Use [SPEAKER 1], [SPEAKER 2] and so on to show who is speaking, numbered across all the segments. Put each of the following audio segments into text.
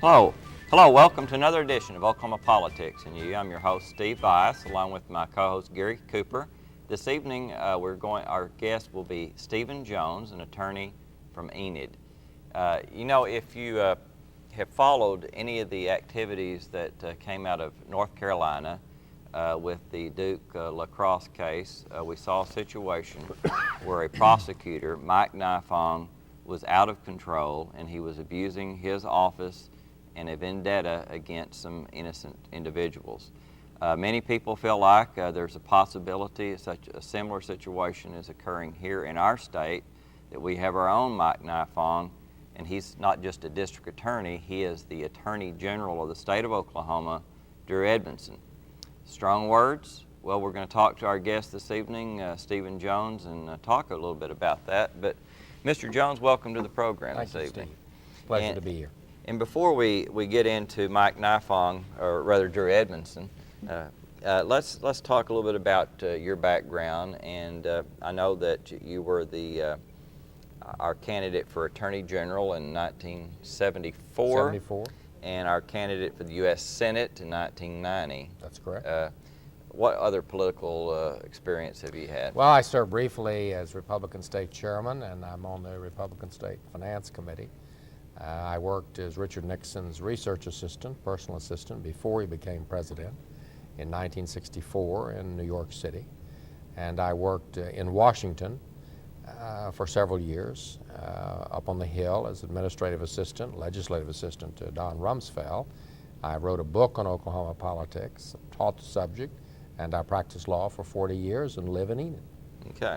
[SPEAKER 1] Hello, welcome to another edition of Oklahoma Politics and You. I'm your host, Steve Byas, along with my co-host, Gary Cooper. This evening, our guest will be Stephen Jones, an attorney from Enid. If you have followed any of the activities that came out of North Carolina with the Duke lacrosse case, we saw a situation where a prosecutor, Mike Nifong, was out of control and he was abusing his office and a vendetta against some innocent individuals. Many people feel like there's a possibility such a similar situation is occurring here in our state, that we have our own Mike Nifong, and he's not just a district attorney, he is the Attorney General of the state of Oklahoma, Drew Edmondson. Strong words? Well, we're going to talk to our guest this evening, Stephen Jones, and talk a little bit about that. But Mr. Jones, welcome to the program this evening.
[SPEAKER 2] Thank you, Steve. Pleasure to be here.
[SPEAKER 1] And before we get into Mike Nifong, or rather Drew Edmondson, let's talk a little bit about your background. And I know that you were our candidate for Attorney General in 1974. And our candidate for the U.S. Senate in 1990.
[SPEAKER 2] That's correct.
[SPEAKER 1] What other political experience have you had?
[SPEAKER 2] Well, I served briefly as Republican State Chairman, and I'm on the Republican State Finance Committee. I worked as Richard Nixon's research assistant, personal assistant, before he became president in 1964 in New York City. And I worked in Washington for several years, up on the Hill as administrative assistant, legislative assistant to Don Rumsfeld. I wrote a book on Oklahoma politics, taught the subject, and I practiced law for 40 years and live in Enid.
[SPEAKER 1] Okay.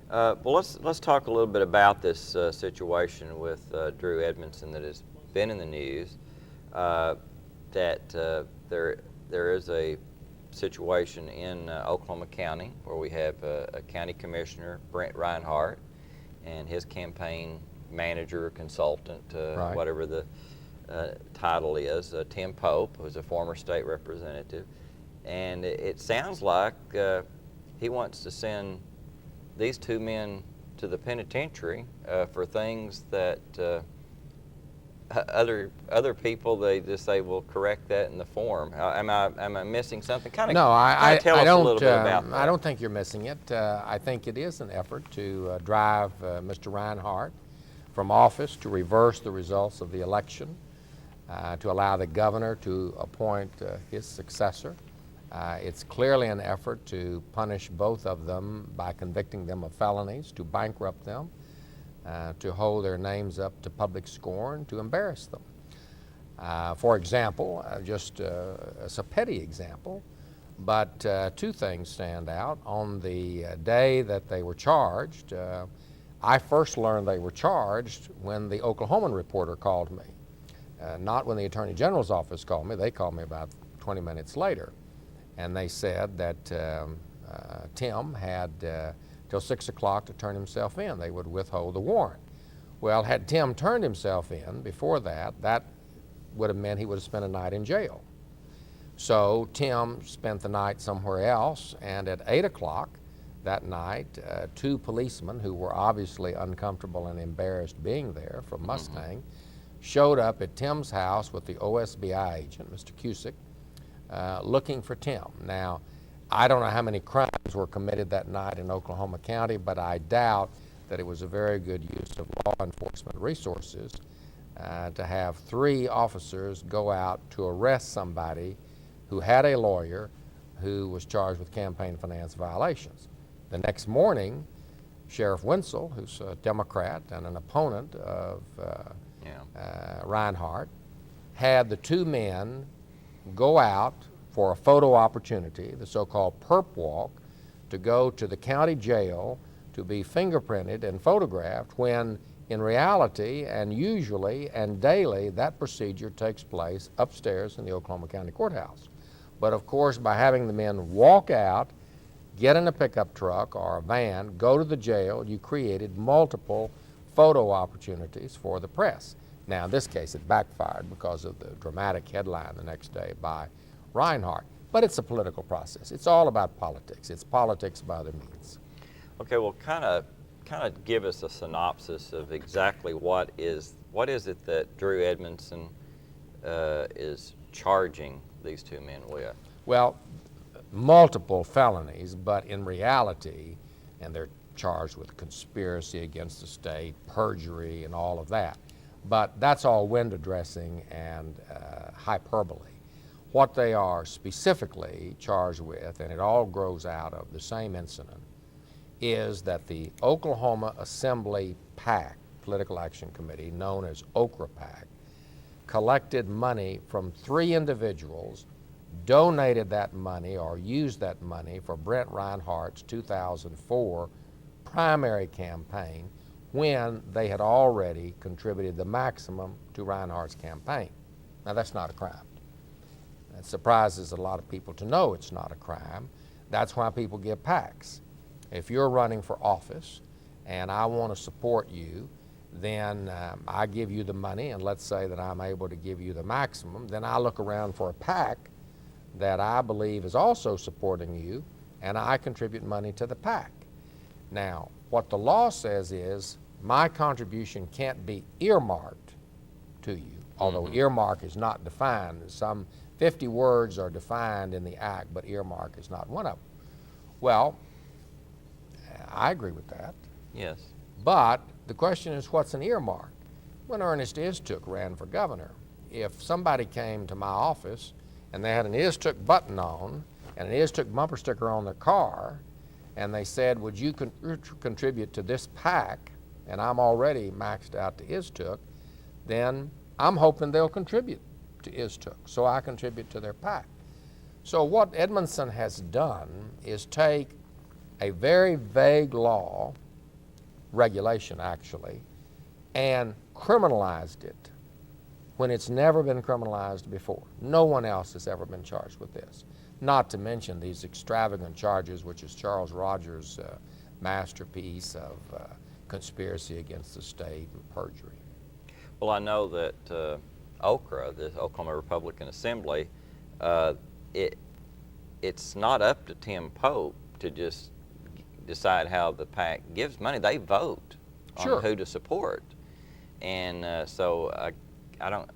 [SPEAKER 1] Well, let's talk a little bit about this situation with Drew Edmondson that has been in the news. There is a situation in Oklahoma County where we have a county commissioner, Brent Reinhardt, and his campaign manager, consultant,
[SPEAKER 2] Right.
[SPEAKER 1] whatever the title is, Tim Pope, who's a former state representative. And it sounds like he wants to send these two men to the penitentiary for things that other people, they just say, well, correct that in the form. Am I missing something?
[SPEAKER 2] No,
[SPEAKER 1] tell us a little bit about that.
[SPEAKER 2] I don't think you're missing it. I think it is an effort to drive Mr. Reinhardt from office, to reverse the results of the election, to allow the governor to appoint his successor. It's clearly an effort to punish both of them by convicting them of felonies, to bankrupt them, to hold their names up to public scorn, to embarrass them. For example, it's a petty example, but two things stand out. On the day that they were charged, I first learned they were charged when the Oklahoman reporter called me, not when the Attorney General's office called me. They called me about 20 minutes later. And they said that Tim had till 6 o'clock to turn himself in. They would withhold the warrant. Well, had Tim turned himself in before that, that would have meant he would have spent a night in jail. So Tim spent the night somewhere else, and at 8 o'clock that night, two policemen who were obviously uncomfortable and embarrassed being there from Mustang showed up at Tim's house with the OSBI agent, Mr. Cusick, looking for Tim. Now, I don't know how many crimes were committed that night in Oklahoma County, but I doubt that it was a very good use of law enforcement resources to have 3 officers go out to arrest somebody who had a lawyer who was charged with campaign finance violations. The next morning, Sheriff Wenzel, who's a Democrat and an opponent of Reinhardt, had the 2 men go out for a photo opportunity, the so-called perp walk, to go to the county jail to be fingerprinted and photographed, when in reality and usually and daily that procedure takes place upstairs in the Oklahoma County Courthouse. But of course, by having the men walk out, get in a pickup truck or a van, go to the jail, you created multiple photo opportunities for the press. Now, in this case, it backfired because of the dramatic headline the next day by Reinhardt. But it's a political process. It's all about politics. It's politics by other means.
[SPEAKER 1] Okay, well, kind of give us a synopsis of exactly what is it that Drew Edmondson is charging these two men with?
[SPEAKER 2] Well, multiple felonies, but in reality, and they're charged with conspiracy against the state, perjury, and all of that. But that's all window dressing and hyperbole. What they are specifically charged with, and it all grows out of the same incident, is that the Oklahoma Assembly PAC, Political Action Committee, known as Okra PAC, collected money from 3 individuals, donated that money or used that money for Brent Reinhardt's 2004 primary campaign when they had already contributed the maximum to Reinhardt's campaign. Now, that's not a crime. It surprises a lot of people to know it's not a crime. That's why people give PACs. If you're running for office and I want to support you, then I give you the money, and let's say that I'm able to give you the maximum, then I look around for a PAC that I believe is also supporting you, and I contribute money to the PAC. Now, what the law says is my contribution can't be earmarked to you, although earmark is not defined. Some 50 words are defined in the act, but earmark is not one of them. Well, I agree with that.
[SPEAKER 1] Yes.
[SPEAKER 2] But the question is, what's an earmark? When Ernest Istook ran for governor, if somebody came to my office and they had an Istook button on and an Istook bumper sticker on their car, and they said, would you contribute to this PAC, and I'm already maxed out to Istook, then I'm hoping they'll contribute to Istook, so I contribute to their PAC. So what Edmondson has done is take a very vague law, regulation actually, and criminalized it when it's never been criminalized before. No one else has ever been charged with this. Not to mention these extravagant charges, which is Charles Rogers' masterpiece of conspiracy against the state and perjury.
[SPEAKER 1] Well, I know that OKRA, the Oklahoma Republican Assembly, it's not up to Tim Pope to just decide how the PAC gives money. They vote on who to support. And so I don't,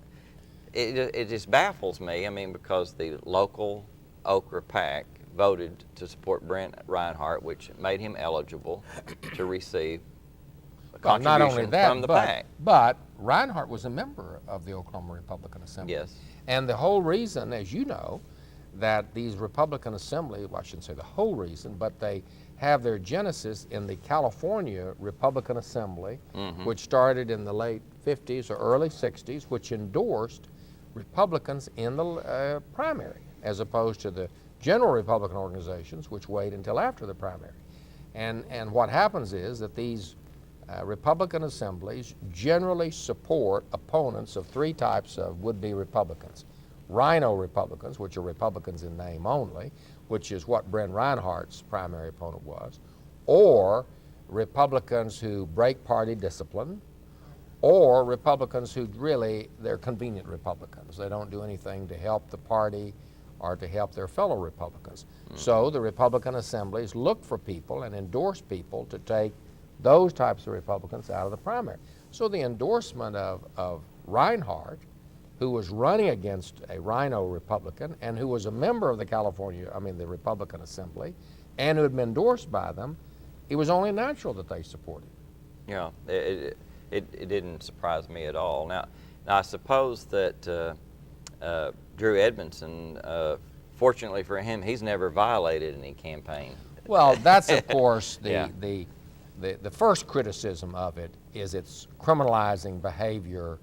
[SPEAKER 1] it just baffles me. I mean, because the local Okra PAC voted to support Brent Reinhardt, which made him eligible to receive a contribution
[SPEAKER 2] not only that,
[SPEAKER 1] from the PAC.
[SPEAKER 2] But Reinhardt was a member of the Oklahoma Republican Assembly.
[SPEAKER 1] Yes.
[SPEAKER 2] And the whole reason, as you know, that these Republican Assembly, well, I shouldn't say the whole reason, but they have their genesis in the California Republican Assembly, which started in the late 50s or early 60s, which endorsed Republicans in the primary, as opposed to the general Republican organizations, which wait until after the primary. And what happens is that these Republican assemblies generally support opponents of 3 types of would-be Republicans. Rhino Republicans, which are Republicans in name only, which is what Brent Reinhardt's primary opponent was, or Republicans who break party discipline, or Republicans who really, they're convenient Republicans. They don't do anything to help the party or to help their fellow Republicans. So the Republican assemblies look for people and endorse people to take those types of Republicans out of the primary. So the endorsement of Reinhardt, who was running against a Rhino Republican and who was a member of the Republican Assembly, and who had been endorsed by them, it was only natural that they supported.
[SPEAKER 1] Yeah, it didn't surprise me at all. Now I suppose that Drew Edmondson, fortunately for him, he's never violated any campaign.
[SPEAKER 2] Well, that's of course the first criticism of it is its criminalizing behavior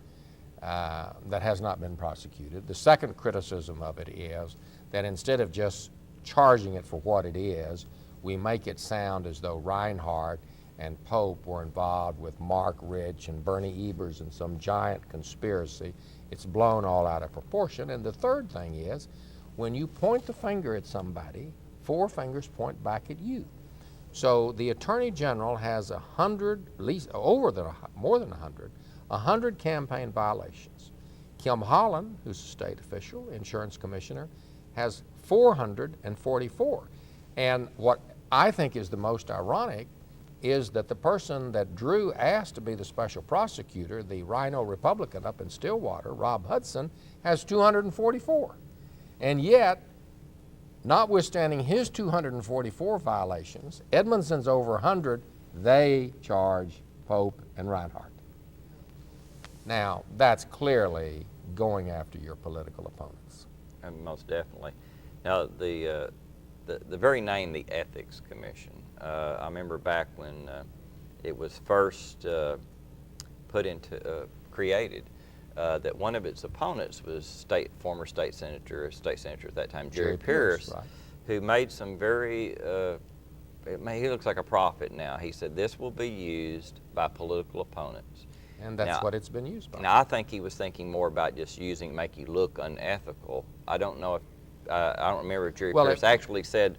[SPEAKER 2] that has not been prosecuted. The second criticism of it is that instead of just charging it for what it is, we make it sound as though Reinhardt and Pope were involved with Mark Rich and Bernie Ebers in some giant conspiracy. It's blown all out of proportion. And the third thing is, when you point the finger at somebody, 4 fingers point back at you. So the Attorney General has 100, at least more than 100 campaign violations. Kim Holland, who's a state official, insurance commissioner, has 444. And what I think is the most ironic is that the person that Drew asked to be the special prosecutor, the Rhino Republican up in Stillwater, Rob Hudson, has 244. And yet, notwithstanding his 244 violations, Edmondson's over 100, they charge Pope and Reinhardt. Now, that's clearly going after your political opponents.
[SPEAKER 1] And most definitely. Now, the very name, the Ethics Commission, I remember back when it was first created, that one of its opponents was former state senator at that time, Jerry Pierce,
[SPEAKER 2] right,
[SPEAKER 1] who made some very, he looks like a prophet now. He said this will be used by political opponents.
[SPEAKER 2] And that's what it's been used by.
[SPEAKER 1] Now, I think he was thinking more about just make you look unethical. I don't know if, I don't remember if Jerry Pierce actually said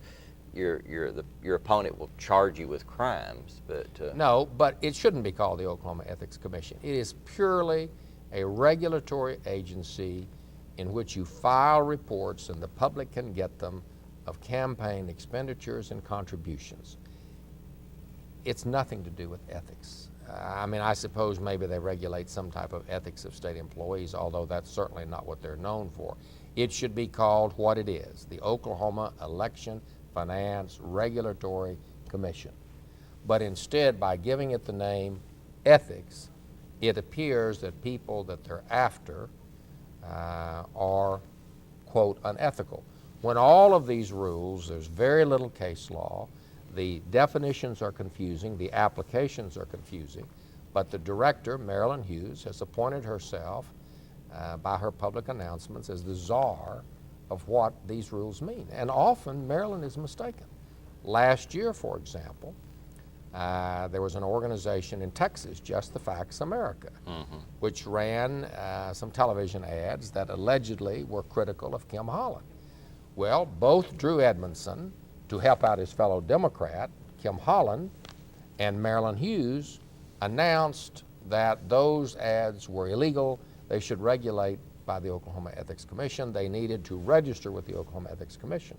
[SPEAKER 1] your opponent will charge you with crimes, but...
[SPEAKER 2] No, but it shouldn't be called the Oklahoma Ethics Commission. It is purely a regulatory agency in which you file reports and the public can get them of campaign expenditures and contributions. It's nothing to do with ethics. I mean, I suppose maybe they regulate some type of ethics of state employees, although that's certainly not what they're known for. It should be called what it is, the Oklahoma Election Finance Regulatory Commission. But instead, by giving it the name ethics, it appears that people that they're after are, quote, unethical. When all of these rules, there's very little case law, the definitions are confusing, the applications are confusing, but the director, Marilyn Hughes, has appointed herself by her public announcements as the czar of what these rules mean. And often Marilyn is mistaken. Last year, for example, there was an organization in Texas, Just the Facts America, which ran some television ads that allegedly were critical of Kim Holland. Well, both Drew Edmondson, to help out his fellow Democrat, Kim Holland, and Marilyn Hughes announced that those ads were illegal. They should regulate by the Oklahoma Ethics Commission. They needed to register with the Oklahoma Ethics Commission.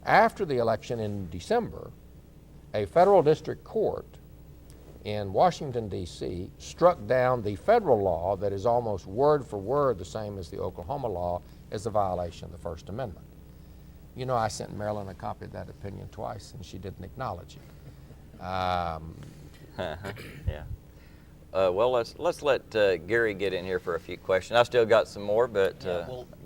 [SPEAKER 2] After the election in December, a federal district court in Washington, D.C. struck down the federal law that is almost word for word the same as the Oklahoma law as a violation of the First Amendment. You know, I sent Marilyn a copy of that opinion twice, and she didn't acknowledge it.
[SPEAKER 1] Yeah. Well, let's let Gary get in here for a few questions. I still got some more, but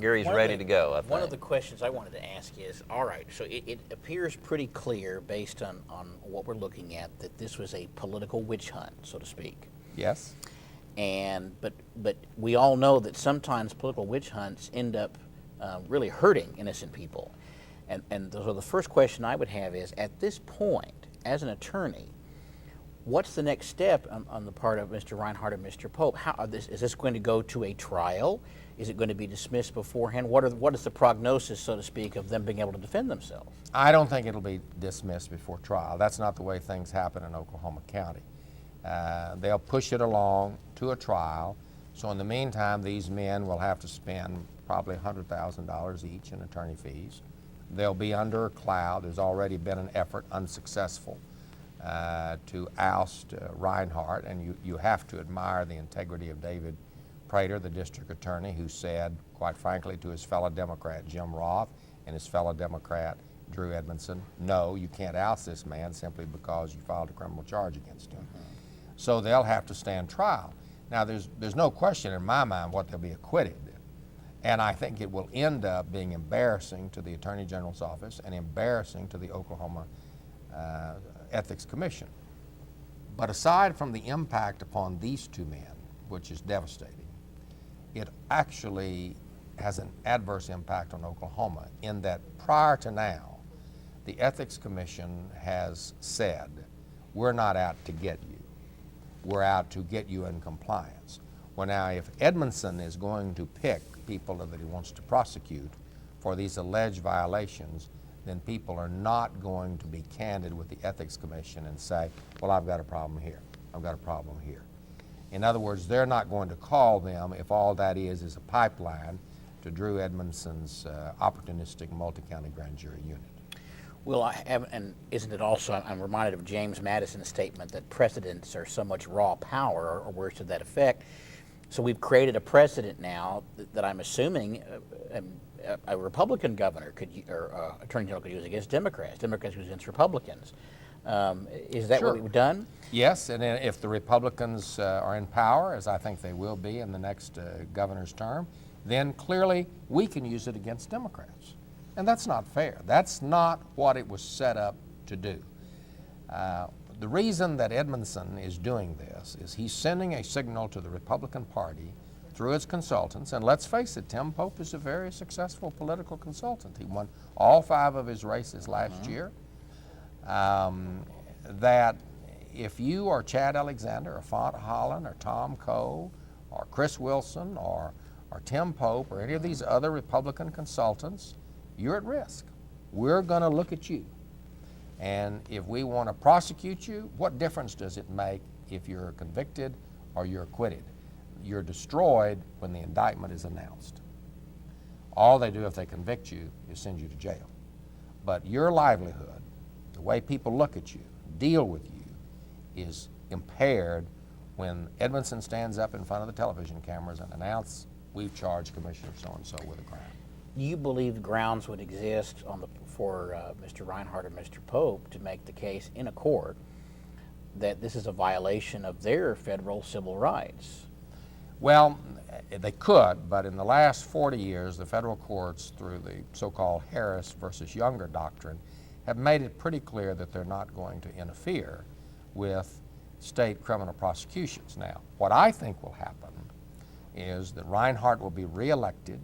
[SPEAKER 1] Gary's ready to go, I think.
[SPEAKER 3] One of the questions I wanted to ask is, all right, so it appears pretty clear based on what we're looking at that this was a political witch hunt, so to speak.
[SPEAKER 2] Yes.
[SPEAKER 3] But we all know that sometimes political witch hunts end up really hurting innocent people. And so the first question I would have is, at this point, as an attorney, what's the next step on the part of Mr. Reinhardt and Mr. Pope? Is this going to go to a trial? Is it going to be dismissed beforehand? What is the prognosis, so to speak, of them being able to defend themselves?
[SPEAKER 2] I don't think it'll be dismissed before trial. That's not the way things happen in Oklahoma County. They'll push it along to a trial. So in the meantime, these men will have to spend probably $100,000 each in attorney fees. They'll be under a cloud. There's already been an effort, unsuccessful, to oust Reinhardt, and you have to admire the integrity of David Prater, the district attorney, who said, quite frankly, to his fellow Democrat Jim Roth and his fellow Democrat Drew Edmondson, no, you can't oust this man simply because you filed a criminal charge against him. So they'll have to stand trial. Now, there's no question in my mind what they'll be acquitted. And I think it will end up being embarrassing to the Attorney General's office and embarrassing to the Oklahoma Ethics Commission. But aside from the impact upon these two men, which is devastating, it actually has an adverse impact on Oklahoma in that prior to now, the Ethics Commission has said, we're not out to get you. We're out to get you in compliance. Well, now, if Edmondson is going to pick people that he wants to prosecute for these alleged violations, then people are not going to be candid with the Ethics Commission and say, well, I've got a problem here. I've got a problem here. In other words, they're not going to call them if all that is a pipeline to Drew Edmondson's opportunistic multi-county grand jury unit.
[SPEAKER 3] Well, I have, and isn't it also, I'm reminded of James Madison's statement that precedents are so much raw power, or words to that effect. So we've created a precedent now that I'm assuming a Republican governor could, or Attorney General could use against Democrats, Democrats use against Republicans. Is that
[SPEAKER 2] Sure.
[SPEAKER 3] what we've done?
[SPEAKER 2] Yes, and if the Republicans are in power, as I think they will be in the next governor's term, then clearly we can use it against Democrats. And that's not fair. That's not what it was set up to do. The reason that Edmondson is doing this is he's sending a signal to the Republican Party through its consultants, and let's face it, Tim Pope is a very successful political consultant. He won all 5 of his races last year. That if you are Chad Alexander or Font Holland or Tom Cole or Chris Wilson or Tim Pope or any of these other Republican consultants, you're at risk. We're going to look at you. And if we want to prosecute you, what difference does it make if you're convicted or you're acquitted? You're destroyed when the indictment is announced. All they do if they convict you is send you to jail. But your livelihood, the way people look at you, deal with you, is impaired when Edmondson stands up in front of the television cameras and announces, we've charged Commissioner so-and-so with a crime.
[SPEAKER 3] Do you believe grounds would exist for Mr. Reinhardt or Mr. Pope to make the case in a court that this is a violation of their federal civil rights?
[SPEAKER 2] Well, they could, but in the last 40 years, the federal courts, through the so-called Harris versus Younger doctrine, have made it pretty clear that they're not going to interfere with state criminal prosecutions. Now, what I think will happen is that Reinhardt will be reelected.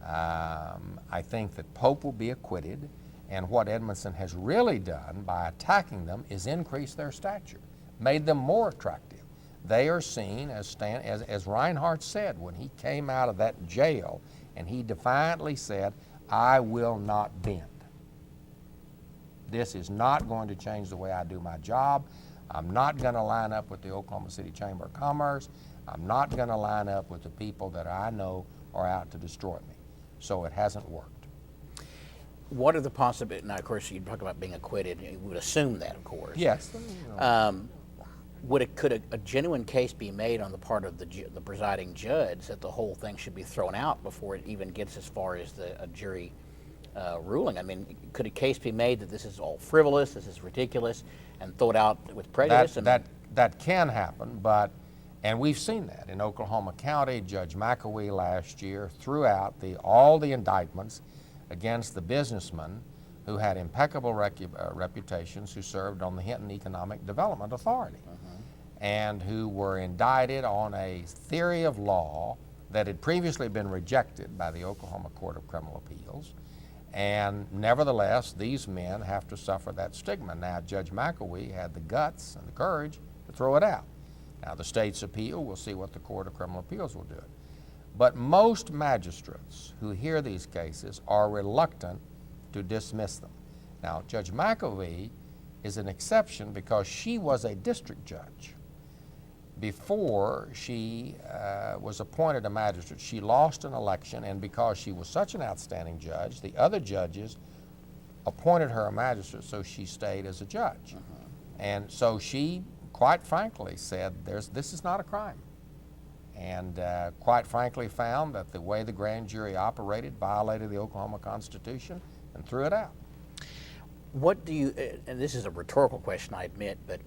[SPEAKER 2] I think that Pope will be acquitted, and what Edmondson has really done by attacking them is increase their stature, made them more attractive. They are seen as Reinhardt said when he came out of that jail, and he defiantly said, I will not bend. This is not going to change the way I do my job. I'm not going to line up with the Oklahoma City Chamber of Commerce. I'm not going to line up with the people that I know are out to destroy me. So it hasn't worked.
[SPEAKER 3] What are the possibilities? Now, of course, you talk about being acquitted. You would assume that, of course.
[SPEAKER 2] Yes.
[SPEAKER 3] Could a genuine case be made on the part of the presiding judge that the whole thing should be thrown out before it even gets as far as a jury ruling? I mean, could a case be made that this is all frivolous, this is ridiculous, and throw it out with prejudice?
[SPEAKER 2] That can happen, and we've seen that in Oklahoma County. Judge McAwee last year threw out all the indictments against the businessmen who had impeccable reputations, who served on the Hinton Economic Development Authority, and who were indicted on a theory of law that had previously been rejected by the Oklahoma Court of Criminal Appeals. And nevertheless, these men have to suffer that stigma. Now, Judge McAwee had the guts and the courage to throw it out. Now, the state's appeal, we'll see what the Court of Criminal Appeals will do. But most magistrates who hear these cases are reluctant to dismiss them. Now, Judge McAwee is an exception because she was a district judge. Before she was appointed a magistrate, she lost an election, and because she was such an outstanding judge, the other judges appointed her a magistrate, so she stayed as a judge. And so she, quite frankly, said, this is not a crime. And quite frankly found that the way the grand jury operated violated the Oklahoma Constitution and threw it out.
[SPEAKER 3] What do you, and this is a rhetorical question, I admit, but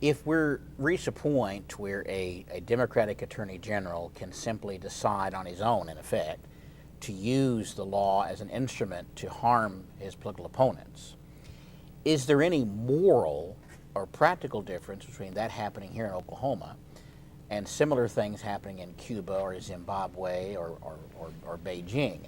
[SPEAKER 3] if we're reached a point where a Democratic Attorney General can simply decide on his own, in effect, to use the law as an instrument to harm his political opponents, is there any moral or practical difference between that happening here in Oklahoma and similar things happening in Cuba or Zimbabwe or Beijing?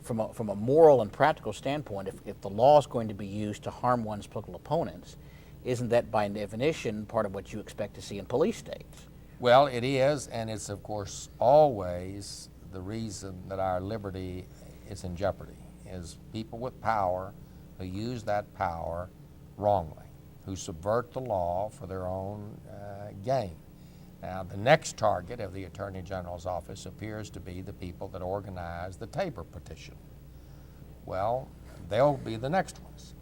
[SPEAKER 3] From a moral and practical standpoint, if the law is going to be used to harm one's political opponents, isn't that by definition part of what you expect to see in police states?
[SPEAKER 2] Well, it is, and it's of course always the reason that our liberty is in jeopardy, is people with power who use that power wrongly, who subvert the law for their own gain. Now, the next target of the Attorney General's office appears to be the people that organize the Tabor petition. Well, they'll be the next ones.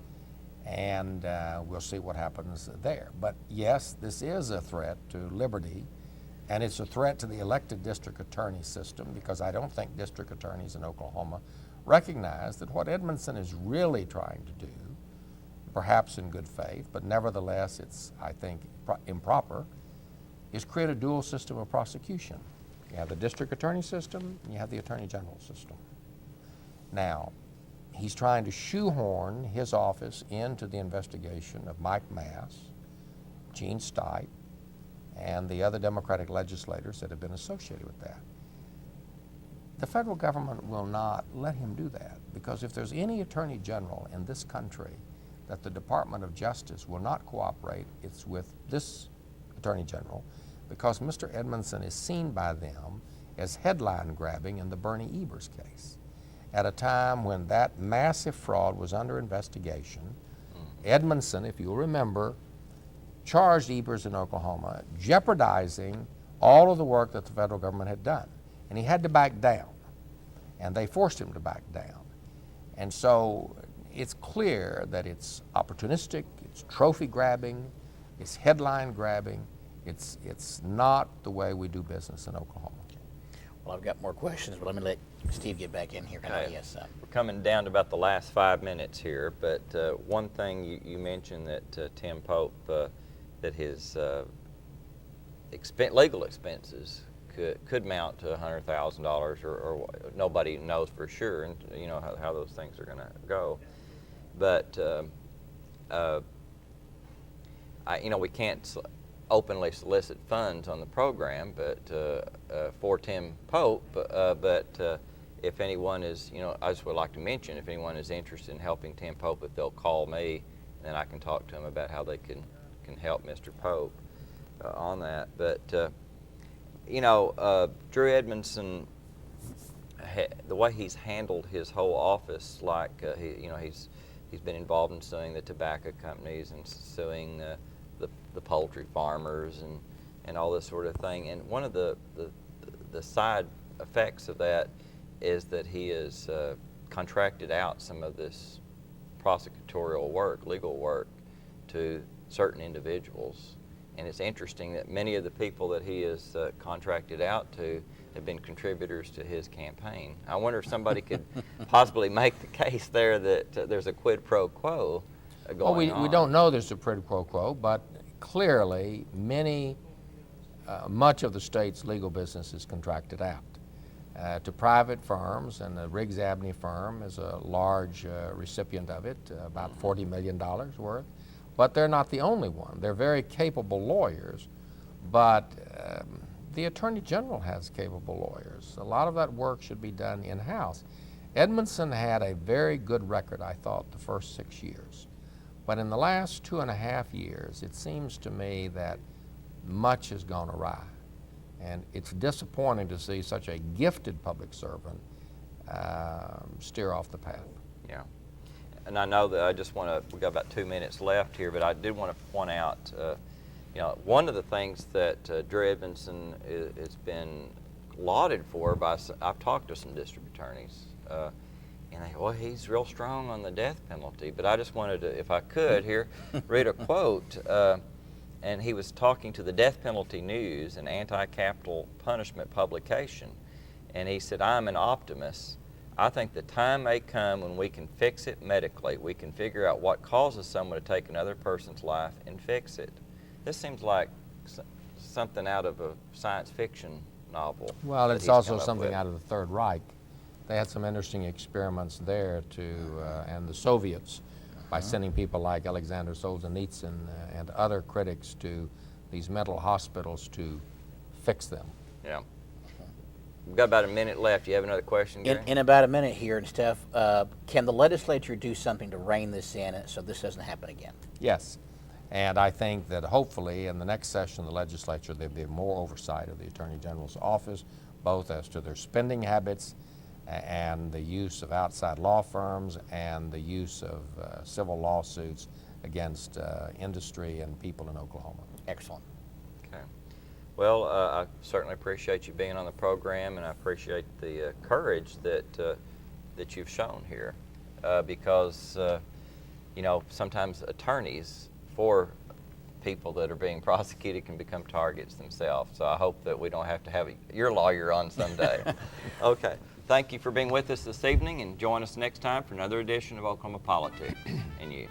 [SPEAKER 2] and we'll see what happens there. But yes, this is a threat to liberty, and it's a threat to the elected district attorney system, because I don't think district attorneys in Oklahoma recognize that what Edmondson is really trying to do, perhaps in good faith, but nevertheless it's, I think, improper, is create a dual system of prosecution. You have the district attorney system, and you have the attorney general system. Now, he's trying to shoehorn his office into the investigation of Mike Mass, Gene Stite, and the other Democratic legislators that have been associated with that. The federal government will not let him do that, because if there's any attorney general in this country that the Department of Justice will not cooperate, it's with this attorney general, because Mr. Edmondson is seen by them as headline grabbing in the Bernie Ebbers case. At a time when that massive fraud was under investigation, Edmondson, if you'll remember, charged Ebbers in Oklahoma, jeopardizing all of the work that the federal government had done. And he had to back down, and they forced him to back down. And so it's clear that it's opportunistic, it's trophy grabbing, it's headline grabbing. It's not the way we do business in Oklahoma.
[SPEAKER 3] Well, I've got more questions, but let me let Steve get back in here.
[SPEAKER 1] Okay.
[SPEAKER 3] Yes,
[SPEAKER 1] We're coming down to about the last 5 minutes here, but one thing you mentioned that Tim Pope, that his legal expenses could mount to $100,000, or nobody knows for sure, and you know how those things are going to go. But we can't openly solicit funds on the program, but for Tim Pope. But if anyone is, I just would like to mention, if anyone is interested in helping Tim Pope, if they'll call me, then I can talk to them about how they can help Mr. Pope on that. But Drew Edmondson, the way he's handled his whole office, like he's been involved in suing the tobacco companies and suing the poultry farmers and all this sort of thing. And one of the side effects of that is that he has contracted out some of this prosecutorial work, legal work, to certain individuals. And it's interesting that many of the people that he has contracted out to have been contributors to his campaign. I wonder if somebody could possibly make the case there that there's a quid pro quo going on.
[SPEAKER 2] We don't know there's a quid pro quo, but clearly much of the state's legal business is contracted out to private firms, and the Riggs Abney firm is a large recipient of it, about $40 million worth. But they're not the only one. They're very capable lawyers, but the Attorney General has capable lawyers. A lot of that work should be done in-house. Edmondson had a very good record, I thought, the first 6 years. But in the last 2.5 years, it seems to me that much has gone awry. And it's disappointing to see such a gifted public servant steer off the path.
[SPEAKER 1] Yeah. And I know that we got about 2 minutes left here, but I did want to point out, one of the things that Drew Edmondson has been lauded for I've talked to some district attorneys, and they go, well, he's real strong on the death penalty. But I just wanted to, if I could here, read a quote. And he was talking to the Death Penalty News, an anti-capital punishment publication. And he said, I'm an optimist. I think the time may come when we can fix it medically. We can figure out what causes someone to take another person's life and fix it. This seems like something out of a science fiction novel.
[SPEAKER 2] Well, it's also something out of the Third Reich. They had some interesting experiments there and the Soviets, by sending people like Alexander Solzhenitsyn and other critics to these mental hospitals to fix them.
[SPEAKER 1] Yeah. We've got about a minute left. Do you have another question, Gary?
[SPEAKER 3] In about a minute here and stuff, can the legislature do something to rein this in so this doesn't happen again?
[SPEAKER 2] Yes. And I think that hopefully in the next session of the legislature there'll be more oversight of the Attorney General's office, both as to their spending habits and the use of outside law firms and the use of civil lawsuits against industry and people in Oklahoma.
[SPEAKER 3] Excellent.
[SPEAKER 1] Okay. Well, I certainly appreciate you being on the program, and I appreciate the courage that you've shown here, because you know, sometimes attorneys for people that are being prosecuted can become targets themselves. So I hope that we don't have to have your lawyer on someday. Okay. Thank you for being with us this evening, and join us next time for another edition of Oklahoma Politics and You.